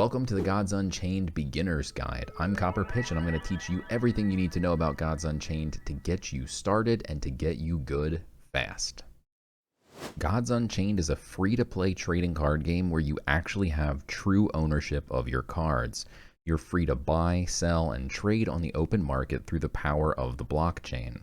Welcome to the Gods Unchained Beginner's Guide. I'm CopperPitch and I'm going to teach you everything you need to know about Gods Unchained to get you started and to get you good fast. Gods Unchained is a free-to-play trading card game where you actually have true ownership of your cards. You're free to buy, sell, and trade on the open market through the power of the blockchain.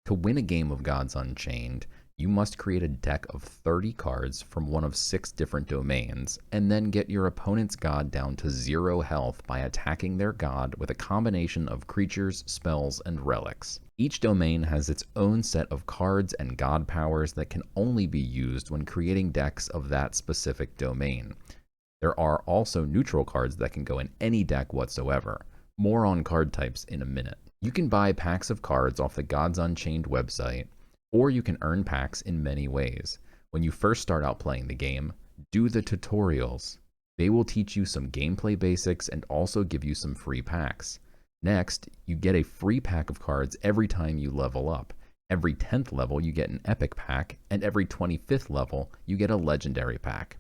To win a game of Gods Unchained, you must create a deck of 30 cards from one of 6 different domains, and then get your opponent's god down to 0 health by attacking their god with a combination of creatures, spells, and relics. Each domain has its own set of cards and god powers that can only be used when creating decks of that specific domain. There are also neutral cards that can go in any deck whatsoever. More on card types in a minute. You can buy packs of cards off the Gods Unchained website, or you can earn packs in many ways. When you first start out playing the game, do the tutorials. They will teach you some gameplay basics and also give you some free packs. Next, you get a free pack of cards every time you level up. Every 10th level you get an epic pack, and every 25th level you get a legendary pack.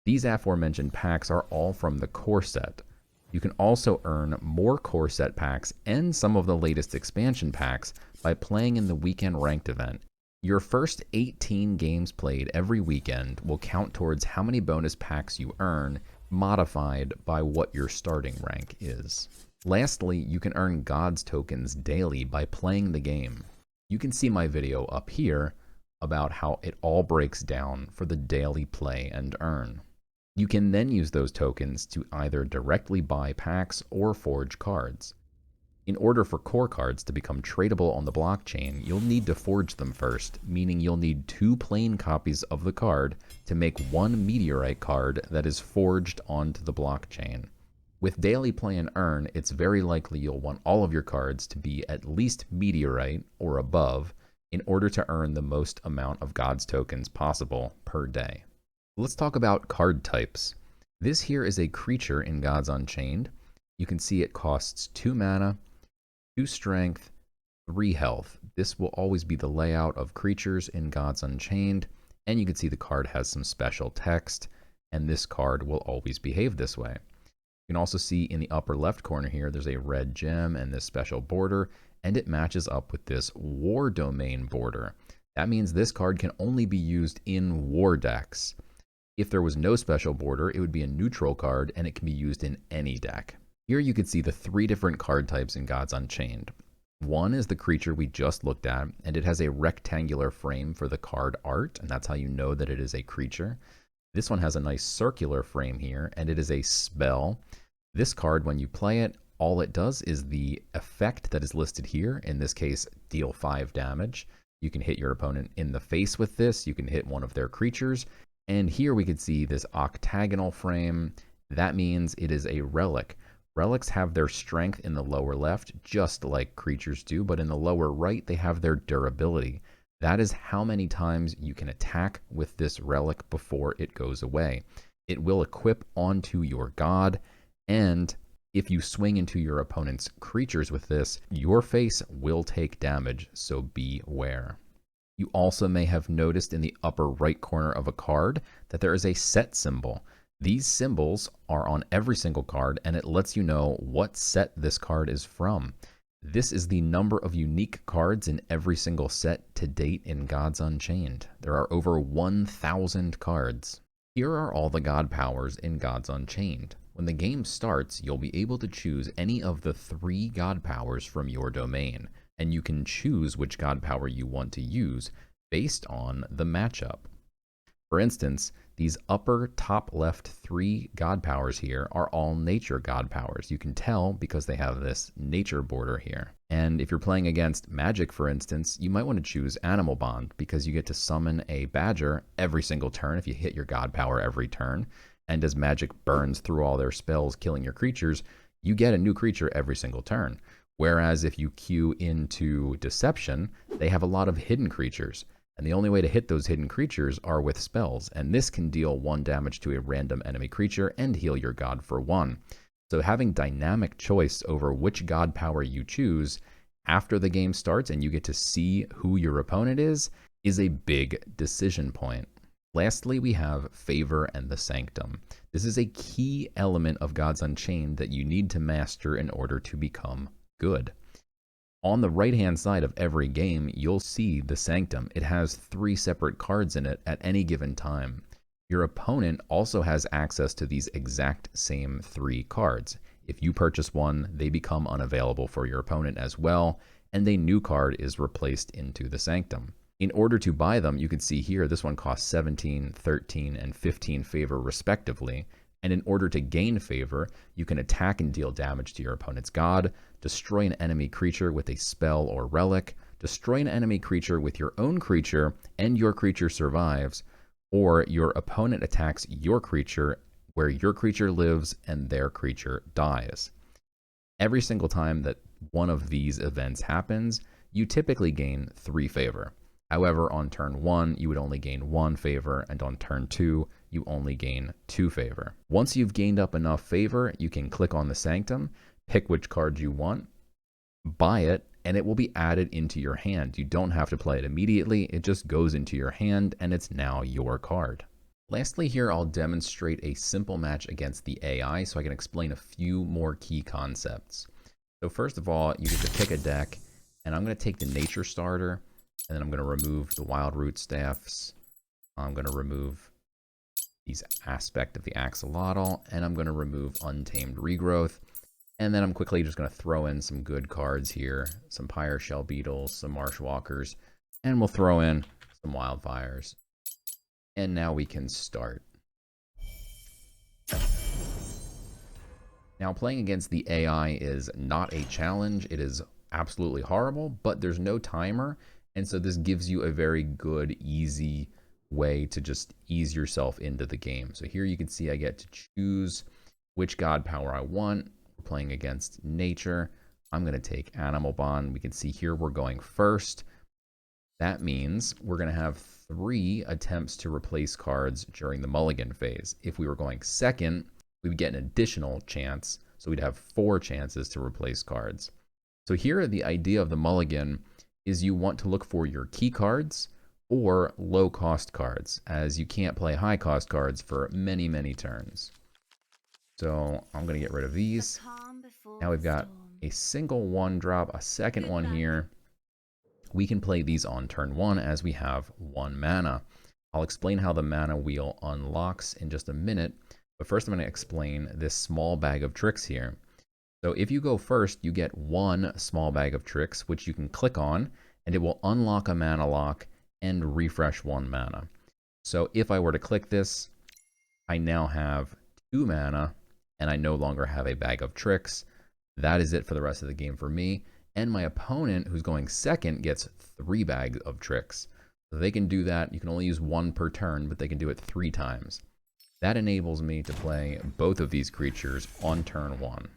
These aforementioned packs are all from the core set. You can also earn more core set packs and some of the latest expansion packs by playing in the weekend ranked event. Your first 18 games played every weekend will count towards how many bonus packs you earn, modified by what your starting rank is. Lastly, you can earn Gods tokens daily by playing the game. You can see my video up here about how it all breaks down for the daily play and earn. You can then use those tokens to either directly buy packs or forge cards. In order for core cards to become tradable on the blockchain, you'll need to forge them first, meaning you'll need 2 plain copies of the card to make 1 meteorite card that is forged onto the blockchain. With daily play and earn, it's very likely you'll want all of your cards to be at least meteorite or above in order to earn the most amount of Gods tokens possible per day. Let's talk about card types. This here is a creature in Gods Unchained. You can see it costs 2 mana, 2 strength, 3 health. This will always be the layout of creatures in Gods Unchained, and you can see the card has some special text, and this card will always behave this way. You can also see in the upper left corner here, there's a red gem and this special border, and it matches up with this war domain border. That means this card can only be used in war decks. If there was no special border, it would be a neutral card and it can be used in any deck. Here you can see the 3 different card types in Gods Unchained. One is the creature we just looked at, and it has a rectangular frame for the card art, and that's how you know that it is a creature. This one has a nice circular frame here, and it is a spell. This card, when you play it, all it does is the effect that is listed here, in this case, deal 5 damage. You can hit your opponent in the face with this, you can hit one of their creatures, and here we can see this octagonal frame. That means it is a relic. Relics have their strength in the lower left, just like creatures do, but in the lower right, they have their durability. That is how many times you can attack with this relic before it goes away. It will equip onto your god, and if you swing into your opponent's creatures with this, your face will take damage, so beware. You also may have noticed in the upper right corner of a card that there is a set symbol. These symbols are on every single card, and it lets you know what set this card is from. This is the number of unique cards in every single set to date in Gods Unchained. There are over 1,000 cards. Here are all the god powers in Gods Unchained. When the game starts, you'll be able to choose any of the 3 god powers from your domain, and you can choose which god power you want to use based on the matchup. For instance, these upper top left 3 god powers here are all nature god powers. You can tell because they have this nature border here. And if you're playing against magic, for instance, you might want to choose animal bond because you get to summon a badger every single turn if you hit your god power every turn. And as magic burns through all their spells killing your creatures, you get a new creature every single turn. Whereas if you queue into deception, they have a lot of hidden creatures. And the only way to hit those hidden creatures are with spells, and this can deal 1 damage to a random enemy creature and heal your god for 1. So having dynamic choice over which god power you choose after the game starts and you get to see who your opponent is a big decision point. Lastly, we have Favor and the Sanctum. This is a key element of Gods Unchained that you need to master in order to become good. On the right-hand side of every game, you'll see the Sanctum. It has 3 separate cards in it at any given time. Your opponent also has access to these exact same 3 cards. If you purchase one, they become unavailable for your opponent as well, and a new card is replaced into the Sanctum. In order to buy them, you can see here, this one costs 17, 13, and 15 favor respectively. And in order to gain favor, you can attack and deal damage to your opponent's god, destroy an enemy creature with a spell or relic, destroy an enemy creature with your own creature, and your creature survives, or your opponent attacks your creature where your creature lives and their creature dies. Every single time that one of these events happens, you typically gain 3 favor. However, on turn 1, you would only gain 1 favor, and on turn 2, you only gain 2 favor. Once you've gained up enough favor, you can click on the Sanctum, pick which card you want, buy it, and it will be added into your hand. You don't have to play it immediately, it just goes into your hand, and it's now your card. Lastly here, I'll demonstrate a simple match against the AI so I can explain a few more key concepts. So first of all, you get to pick a deck, and I'm going to take the Nature Starter, and then I'm going to remove the Wild Root Staffs. I'm going to remove these Aspect of the Axolotl, and I'm going to remove Untamed Regrowth. And then I'm quickly just going to throw in some good cards here, some Pyre Shell Beetles, some Marshwalkers, and we'll throw in some Wildfires. And now we can start. Now, playing against the AI is not a challenge. It is absolutely horrible, but there's no timer. And so this gives you a very good, easy way to just ease yourself into the game. So here you can see I get to choose which god power I want. We're playing against nature. I'm going to take Animal Bond. We can see here we're going first. That means we're going to have 3 attempts to replace cards during the Mulligan phase. If we were going second, we would get an additional chance. So we'd have 4 chances to replace cards. So here the idea of the Mulligan is you want to look for your key cards or low cost cards, as you can't play high cost cards for many, many turns. So I'm going to get rid of these. Now we've got a single 1-drop, a second one here. We can play these on turn 1 as we have 1 mana. I'll explain how the mana wheel unlocks in just a minute, but first I'm going to explain this small bag of tricks here. So if you go first, you get 1 small bag of tricks, which you can click on, and it will unlock a mana lock and refresh 1 mana. So if I were to click this, I now have 2 mana, and I no longer have a bag of tricks. That is it for the rest of the game for me. And my opponent, who's going second, gets 3 bags of tricks. So they can do that. You can only use 1 per turn, but they can do it 3 times. That enables me to play both of these creatures on turn 1.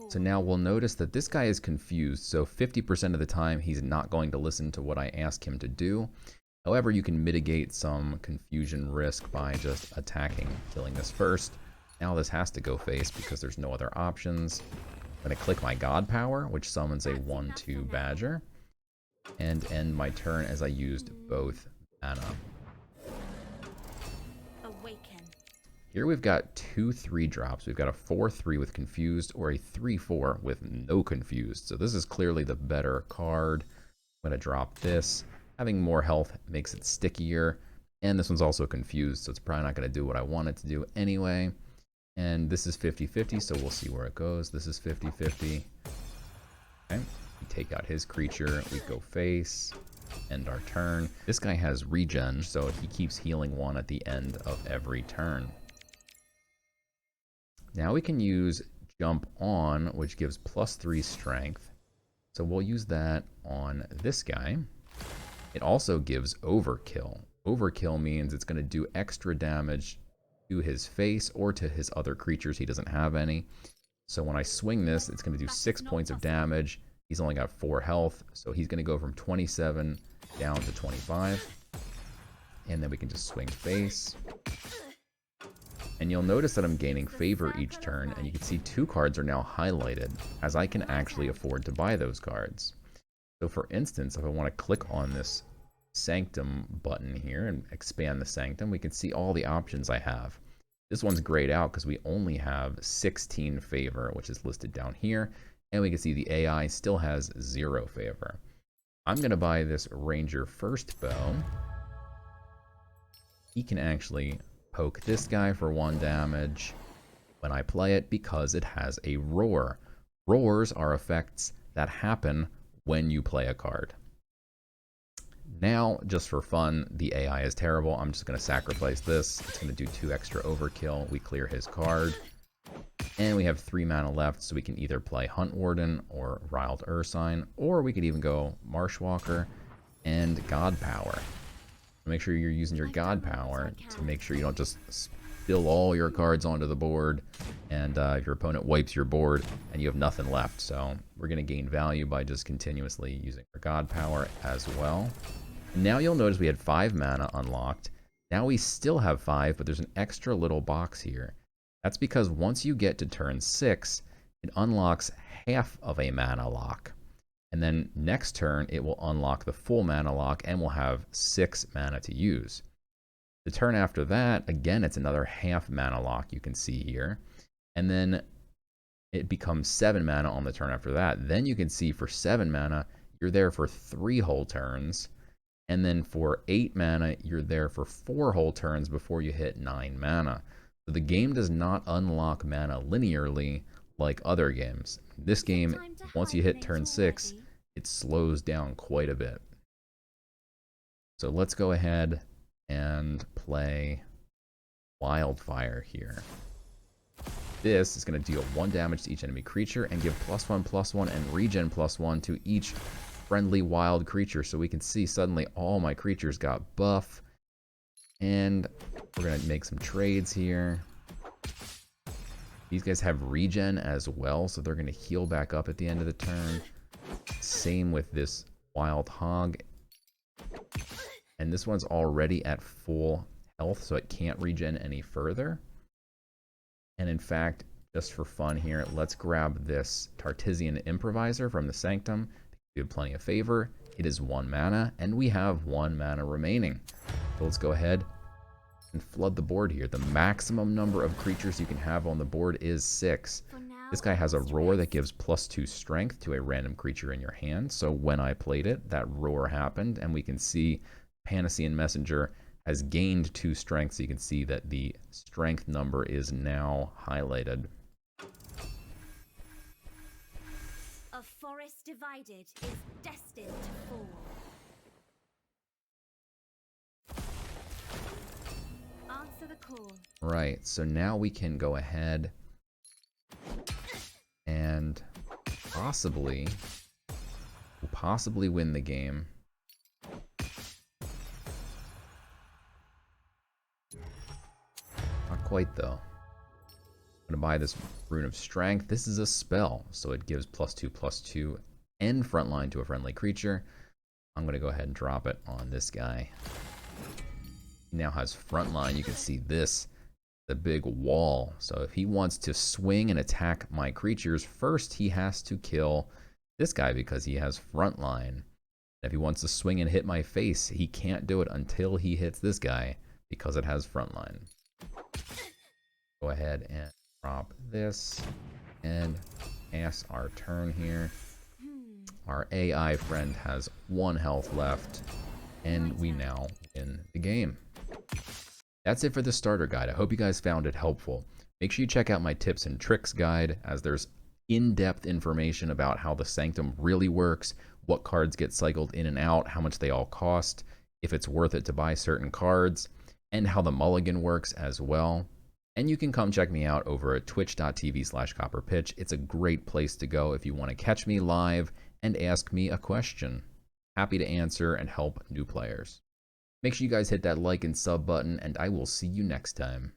So now we'll notice that this guy is confused, so 50% of the time he's not going to listen to what I ask him to do. However, you can mitigate some confusion risk by just attacking, killing this first. Now this has to go face because there's no other options. I'm going to click my God Power, which summons a 1/2 Badger, and end my turn as I used both mana. Here we've got 2 3-drops. We've got a 4/3 with Confused or a 3/4 with no Confused. So this is clearly the better card. I'm going to drop this. Having more health makes it stickier. And this one's also Confused, so it's probably not going to do what I want it to do anyway. And this is 50-50, so we'll see where it goes. This is 50-50. Okay. We take out his creature. We go face. End our turn. This guy has regen, so he keeps healing 1 at the end of every turn. Now we can use Jump On, which gives +3 strength. So we'll use that on this guy. It also gives Overkill. Overkill means it's going to do extra damage to his face or to his other creatures. He doesn't have any. So when I swing this, it's going to do 6 points of damage. He's only got 4 health, so he's going to go from 27 down to 25. And then we can just swing face. And you'll notice that I'm gaining favor each turn, and you can see 2 cards are now highlighted, as I can actually afford to buy those cards. So for instance, if I want to click on this Sanctum button here and expand the Sanctum, we can see all the options I have. This one's grayed out because we only have 16 favor, which is listed down here, and we can see the AI still has 0 favor. I'm going to buy this Ranger First Bow. He can actually poke this guy for 1 damage when I play it because it has a roar. Roars are effects that happen when you play a card. Now, just for fun, the AI is terrible. I'm just going to sacrifice this. It's going to do 2 extra overkill. We clear his card. And we have 3 mana left, so we can either play Hunt Warden or Riled Ursine, or we could even go Marshwalker and God Power. Make sure you're using your God Power to make sure you don't just spill all your cards onto the board, and your opponent wipes your board and you have nothing left. So we're going to gain value by just continuously using our God Power as well. Now you'll notice we had 5 mana unlocked. Now we still have 5, but there's an extra little box here. That's because once you get to turn 6, it unlocks half of a mana lock. And then next turn, it will unlock the full mana lock and we'll have 6 mana to use. The turn after that, again, it's another half mana lock you can see here. And then it becomes 7 mana on the turn after that. Then you can see for 7 mana, you're there for 3 whole turns. And then for 8 mana, you're there for 4 whole turns before you hit 9 mana. So the game does not unlock mana linearly like other games. This game, once you hit turn 6, it slows down quite a bit. So let's go ahead and play Wildfire here. This is going to deal 1 damage to each enemy creature and give +1/+1 and regen +1 to each friendly wild creature. So we can see suddenly all my creatures got buff. And we're going to make some trades here. These guys have regen as well, so they're going to heal back up at the end of the turn. Same with this Wild Hog. And this one's already at full health, so it can't regen any further. And in fact, just for fun here, let's grab this Tartessian Improviser from the Sanctum. We have plenty of favor. It is 1 mana, and we have 1 mana remaining. So let's go ahead and flood the board here. The maximum number of creatures you can have on the board is 6. This guy has a roar that gives +2 strength to a random creature in your hand. So when I played it, that roar happened, and we can see Panacean Messenger has gained 2 strength, so you can see that the strength number is now highlighted. A forest divided is destined to fall. Answer the call. Right, so now we can go ahead and possibly win the game. Not quite though. I'm going to buy this Rune of Strength. This is a spell, so it gives +2/+2 and frontline to a friendly creature. I'm going to go ahead and drop it on this guy. He now has frontline. You can see this, the big wall. So if he wants to swing and attack my creatures, first he has to kill this guy because he has frontline. If he wants to swing and hit my face, he can't do it until he hits this guy because it has frontline. Go ahead and drop this and pass our turn here. Our AI friend has 1 health left, and we now win the game. That's it for the starter guide. I hope you guys found it helpful. Make sure you check out my tips and tricks guide, as there's in-depth information about how the Sanctum really works, what cards get cycled in and out, how much they all cost, if it's worth it to buy certain cards, and how the Mulligan works as well. And you can come check me out over at twitch.tv/CopperPitch. It's a great place to go if you want to catch me live and ask me a question. Happy to answer and help new players. Make sure you guys hit that like and sub button, and I will see you next time.